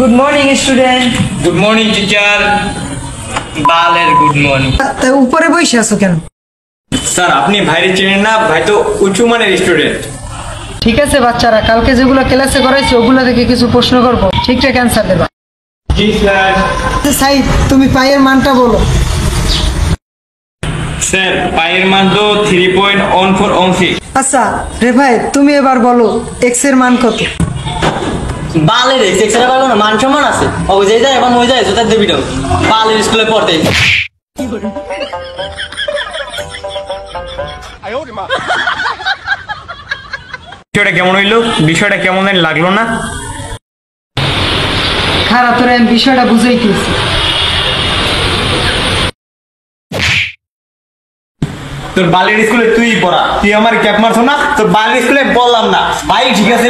Good morning student. Good morning teacher. বালের good morning. তা উপরে বসে আছো কেন? স্যার আপনি ভাইরে চেনেন না, ভাই তো উঁচু মানের স্টুডেন্ট। ঠিক আছে বাচ্চারা, কালকে যেগুলো ক্লাসে করাইছি ওগুলো থেকে কিছু প্রশ্ন করবো, ঠিকঠাক অ্যান্সার দেবা। জি স্যার। সাইদ, তুমি পায়ের মানটা বলো। স্যার পায়ের মান তো 3.14 আচ্ছা রে ভাই, তুমি এবার বলো এক্স এর মান কত? বালের এক্সের বালো না, মান সম্মান আছে। ও যে যায় এখন হয়ে যায় জোতা দেবি তো বালের স্কুলে পড়তে। বিষয়টা কেমন হইলো? বিষয়টা কেমন জানি লাগলো না? খারাপ, তোরা আমি বিষয়টা বুঝাইতেছি। তোর বালের স্কুলে তুই পড়া, তুই আমার ক্যাপ মারছ না? তোর বালের স্কুলে বললাম না ভাই, ঠিক আছে?